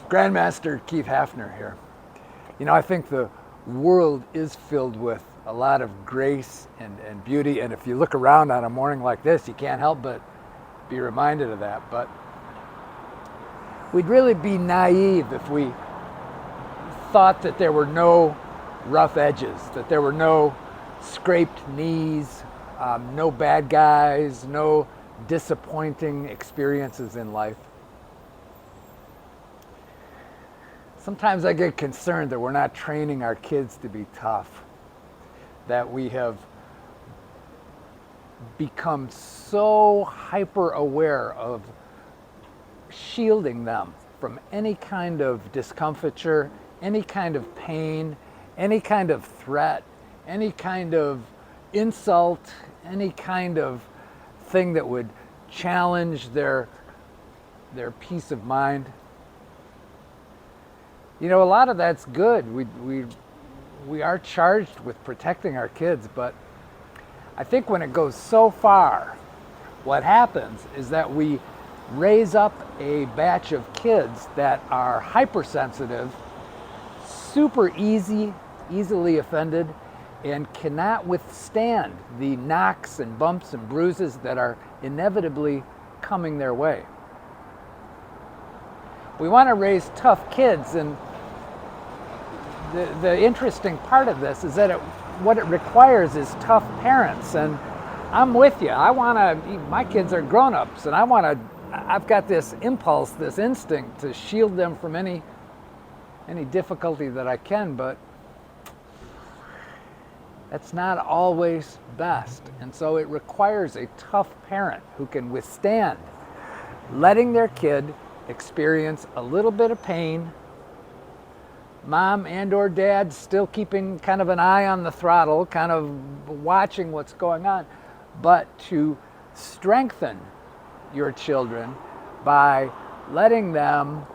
Grandmaster Keith Hafner here. You know, I think the world is filled with a lot of grace and beauty, and if you look around on a morning like this, you can't help but be reminded of that. But we'd really be naive if we thought that there were no rough edges, that there were no scraped knees, no bad guys, no disappointing experiences in life. Sometimes I get concerned that we're not training our kids to be tough, that we have become so hyper aware of shielding them from any kind of discomfiture, any kind of pain, any kind of threat, any kind of insult, any kind of thing that would challenge their peace of mind. You know, a lot of that's good. We are charged with protecting our kids, but I think when it goes so far, what happens is that we raise up a batch of kids that are hypersensitive, super easily offended, and cannot withstand the knocks and bumps and bruises that are inevitably coming their way. We want to raise tough kids, and the interesting part of this is that what it requires is tough parents. And I'm with you. My kids are grown-ups, and I've got this impulse, this instinct to shield them from any difficulty that I can, but that's not always best. And so it requires a tough parent who can withstand letting their kid experience a little bit of pain, mom and or dad still keeping kind of an eye on the throttle, kind of watching what's going on, but to strengthen your children by letting them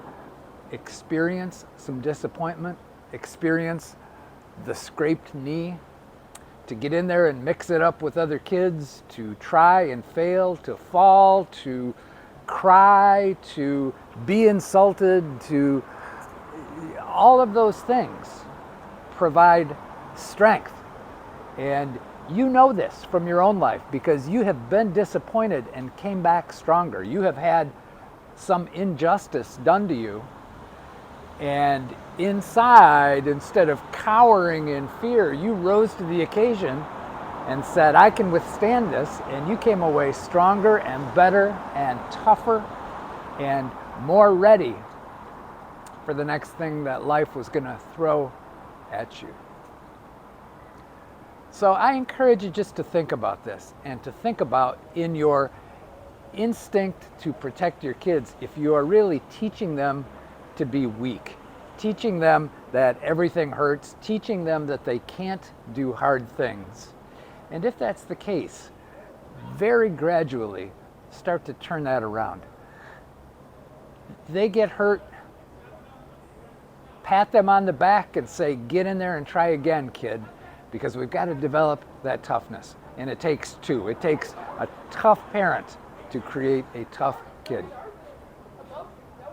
experience some disappointment, experience the scraped knee, to get in there and mix it up with other kids, to try and fail, to fall, to cry, to be insulted, to all of those things provide strength. And you know this from your own life because you have been disappointed and came back stronger. You have had some injustice done to you, and inside, instead of cowering in fear, you rose to the occasion and said, I can withstand this, and you came away stronger and better and tougher and more ready for the next thing that life was going to throw at you. So I encourage you just to think about this, and to think about, in your instinct to protect your kids, if you are really teaching them to be weak, teaching them that everything hurts, teaching them that they can't do hard things. And if that's the case, very gradually start to turn that around. They get hurt, pat them on the back and say, get in there and try again, kid, because we've got to develop that toughness. And it takes two. It takes a tough parent to create a tough kid.